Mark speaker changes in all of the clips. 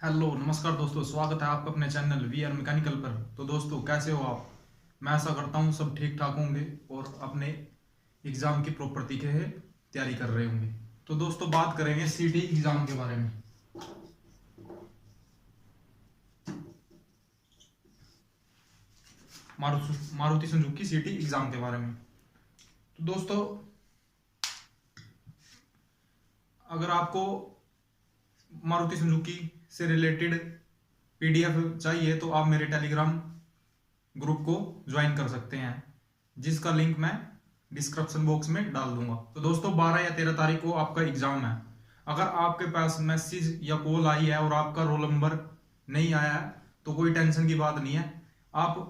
Speaker 1: Hello नमस्कार दोस्तों, स्वागत है आपका अपने चैनल वी आर मैकेनिकल पर। तो दोस्तों कैसे हो आप? मैं आशा करता हूँ सब ठीक ठाक होंगे और अपने एग्ज़ाम की प्रॉपर तरीके से तैयारी कर रहे होंगे। तो दोस्तों बात करेंगे सीटी एग्ज़ाम के बारे में। मारुति सुजुकी सीटी एग्ज़ाम के बारे में। तो दोस्तों अगर आपको मारुति सुजुकी से रिलेटेड पीडीएफ चाहिए तो आप मेरे टेलीग्राम ग्रुप को ज्वाइन कर सकते हैं, जिसका लिंक मैं डिस्क्रिप्शन बॉक्स में डाल दूंगा। तो दोस्तों 12 या 13 तारीख को आपका एग्जाम है। अगर आपके पास मैसेज या कॉल आई है और आपका रोल नंबर नहीं आया है तो कोई टेंशन की बात नहीं है। आप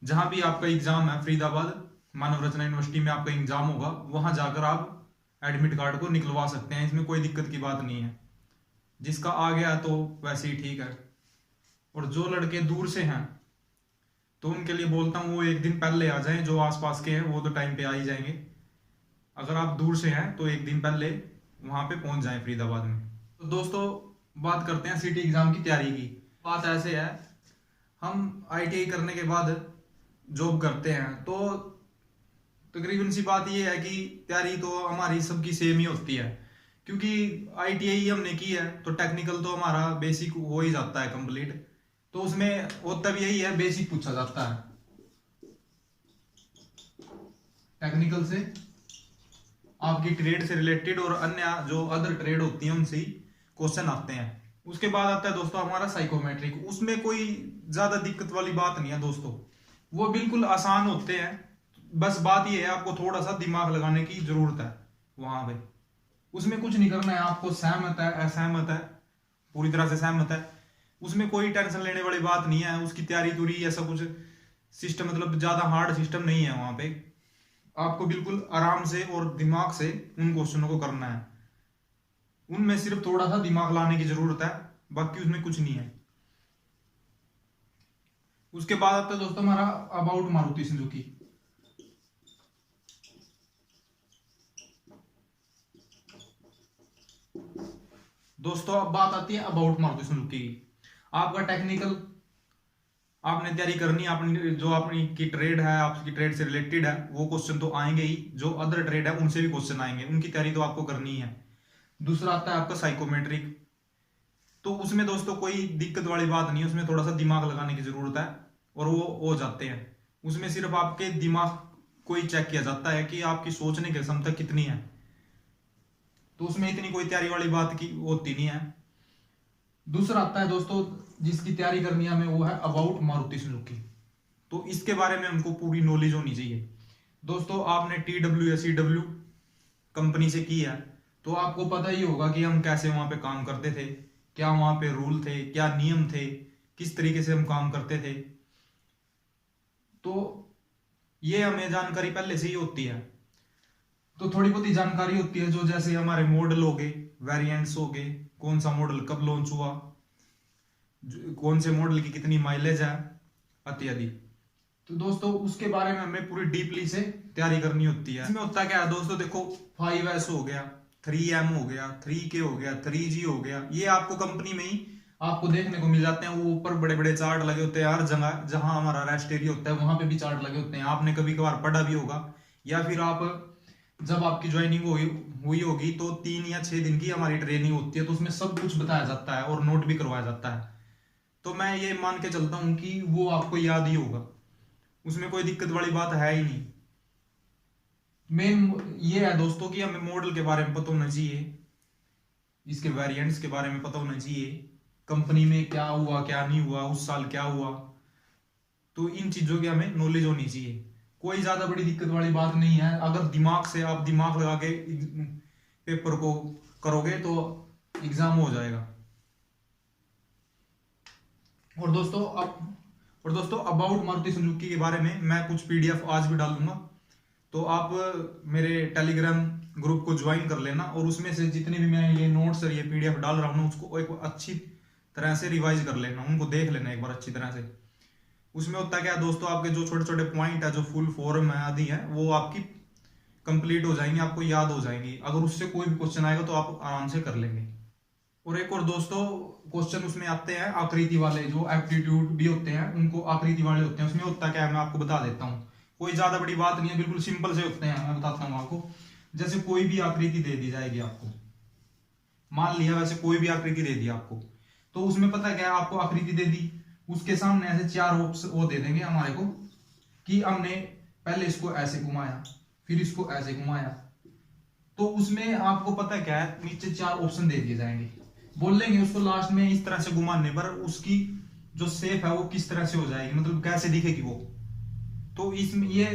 Speaker 1: जहां भी आपका एग्जाम है, फरीदाबाद मानव रचना यूनिवर्सिटी में आपका एग्जाम होगा, वहां जाकर आप एडमिट कार्ड को निकलवा सकते हैं। इसमें कोई दिक्कत की बात नहीं है। जिसका आ गया तो वैसे ही ठीक है। और जो लड़के दूर से हैं तो उनके लिए बोलता हूँ वो एक दिन पहले आ जाएं। जो आसपास के हैं वो तो टाइम पे आ ही जाएंगे। अगर आप दूर से हैं तो एक दिन पहले वहां पे पहुंच जाएं फरीदाबाद में। तो दोस्तों बात करते हैं सिटी एग्जाम की तैयारी की। बात ऐसे है, हम आईटीआई करने के बाद जॉब करते हैं तो तकरीबन सी बात ये है कि तैयारी तो हमारी सबकी सेम ही होती है, क्योंकि आईटीआई हमने की है तो टेक्निकल तो हमारा बेसिक हो ही जाता है कंप्लीट। तो उसमें होता भी यही है, बेसिक पूछा जाता है। टेक्निकल से आपकी ट्रेड से रिलेटेड और अन्य जो अदर ट्रेड होती है उनसे ही क्वेश्चन आते हैं। उसके बाद आता है दोस्तों हमारा साइकोमेट्रिक। उसमें कोई ज्यादा दिक्कत वाली बात नहीं है दोस्तों, वो बिल्कुल आसान होते हैं। बस बात ये है आपको थोड़ा सा दिमाग लगाने की जरूरत है वहां पे। उसमें कुछ नहीं करना है, आपको सहमत है असहमत है पूरी तरह से सहमत है, उसमें कोई टेंशन लेने वाली बात नहीं है। उसकी तैयारी तुरी ऐसा कुछ सिस्टम मतलब ज्यादा हार्ड सिस्टम नहीं है वहां पे। आपको बिल्कुल आराम से और दिमाग से उन क्वेश्चनों को करना है। उनमें सिर्फ थोड़ा सा दिमाग लाने की जरूरत है, बाकी उसमें कुछ नहीं है। उसके बाद आता है दोस्तों हमारा अबाउट मारुति सुजुकी। दोस्तों अब बात आती है अबाउट मारुति सुजुकी की। आपका टेक्निकल आपने तैयारी करनी है, अपनी जो अपनी की ट्रेड है, आपकी ट्रेड से रिलेटेड है वो क्वेश्चन तो आएंगे ही। जो अदर ट्रेड है उनसे भी क्वेश्चन आएंगे, उनकी तैयारी तो आपको करनी है। दूसरा आता है आपका साइकोमेट्रिक। तो उसमें दोस्तों कोई दिक्कत वाली बात नहीं है, उसमें थोड़ा सा दिमाग लगाने की जरूरत है और वो हो जाते हैं। उसमें सिर्फ आपके दिमाग को ही चेक किया जाता है कि आपकी सोचने की क्षमता कितनी है। तो उसमें इतनी कोई तैयारी वाली बात की होती नहीं है। दूसरा आता है दोस्तों जिसकी तैयारी करनी है हमें, वो है अबाउट मारुति सुजुकी। तो इसके बारे में हमको पूरी नॉलेज होनी चाहिए। दोस्तों आपने TW या CW कंपनी से की है तो आपको पता ही होगा कि हम कैसे वहां पे काम करते थे, क्या वहां पे रूल थे, क्या नियम थे, किस तरीके से हम काम करते थे। तो ये हमें जानकारी पहले से ही होती है। तो थोड़ी बहुत ही जानकारी होती है, जो जैसे हमारे मॉडल हो गए, वेरिएंट्स हो गए, कौन सा मॉडल कब लॉन्च हुआ, कौन से मॉडल की कितनी माइलेज है इत्यादि। तो दोस्तों उसके बारे में हमें पूरी डीपली से तैयारी करनी होती है। इसमें होता क्या है दोस्तों, देखो 5S हो गया, 3M हो गया, 3K हो गया, 3G हो गया, ये आपको कंपनी में ही आपको देखने को मिल जाते हैं। वो ऊपर बड़े बड़े चार्ट लगे होते हैं हर जगह, जहां हमारा रेस्ट एरिया होता है वहां पे भी चार्ट लगे होते हैं। आपने कभी कभार पढ़ा भी होगा, या फिर आप जब आपकी ज्वाइनिंग हुई होगी तो 3 या 6 दिन की हमारी ट्रेनिंग होती है, तो उसमें सब कुछ बताया जाता है और नोट भी करवाया जाता है। तो मैं ये मान के चलता हूँ कि वो आपको याद ही होगा, उसमें कोई दिक्कत वाली बात है ही नहीं। मेन ये है दोस्तों कि हमें मॉडल के बारे में पता होना चाहिए, इसके वेरिएंट्स के बारे में पता होना चाहिए, कंपनी में क्या हुआ क्या नहीं हुआ, उस साल क्या हुआ। तो इन चीजों की हमें नॉलेज होनी चाहिए। कोई ज्यादा बड़ी दिक्कत वाली बात नहीं है। अगर दिमाग से आप दिमाग लगा के पेपर को करोगे तो एग्जाम हो जाएगा। और दोस्तों अबाउट मारुति सुजुकी के बारे में मैं कुछ पीडीएफ आज भी डाल दूंगा, तो आप मेरे टेलीग्राम ग्रुप को ज्वाइन कर लेना और उसमें से जितने भी मैं ये नोट्स और ये पीडीएफ डाल रहा हूँ उसको एक अच्छी तरह से रिवाइज कर लेना, उनको देख लेना एक बार अच्छी तरह से। उसमें होता क्या है दोस्तों, आपके जो छोटे छोटे पॉइंट है, जो फुल फॉर्म है आदि है, वो आपकी कंप्लीट हो जाएंगी, आपको याद हो जाएंगी। अगर उससे कोई भी क्वेश्चन आएगा तो आप आराम से कर लेंगे। और एक और दोस्तों क्वेश्चन उसमें आते हैं आकृति वाले, जो एप्टीट्यूड भी होते हैं उनको आकृति वाले होते हैं। उसमें होता क्या है मैं आपको बता देता हूँ, कोई ज्यादा बड़ी बात नहीं है, बिल्कुल सिंपल से होते हैं, मैं बताता हूँ आपको। जैसे कोई भी आकृति दे दी जाएगी आपको, मान लिया वैसे कोई भी आकृति दे दी आपको, तो उसमें पता क्या है, आपको आकृति दे दी, उसके सामने ऐसे चार ऑप्शन वो दे देंगे हमारे को कि हमने पहले इसको ऐसे घुमाया, फिर इसको ऐसे घुमाया, तो उसमें आपको पता क्या है नीचे चार ऑप्शन दे दिए जाएंगे, बोलेंगे उसको लास्ट में इस तरह से घुमाने पर उसकी जो शेप है वो किस तरह से हो जाएगी, मतलब कैसे दिखेगी वो। तो इसमें ये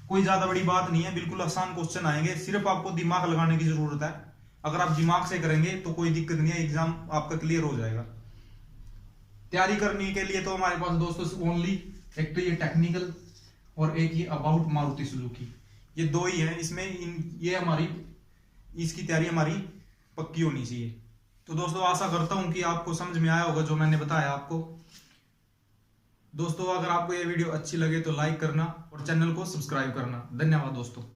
Speaker 1: कोई ज्यादा बड़ी बात नहीं है, बिल्कुल आसान क्वेश्चन आएंगे, सिर्फ आपको दिमाग लगाने की जरूरत है। अगर आप दिमाग से करेंगे तो कोई दिक्कत नहीं है, एग्जाम आपका क्लियर हो जाएगा। तैयारी करने के लिए तो हमारे पास दोस्तों ओनली एक तो ये टेक्निकल और एक ये अबाउट मारुति सुजुकी, ये दो ही है इसमें, ये हमारी इसकी तैयारी हमारी पक्की होनी चाहिए। तो दोस्तों आशा करता हूं कि आपको समझ में आया होगा जो मैंने बताया आपको। दोस्तों अगर आपको ये वीडियो अच्छी लगे तो लाइक करना और चैनल को सब्सक्राइब करना। धन्यवाद दोस्तों।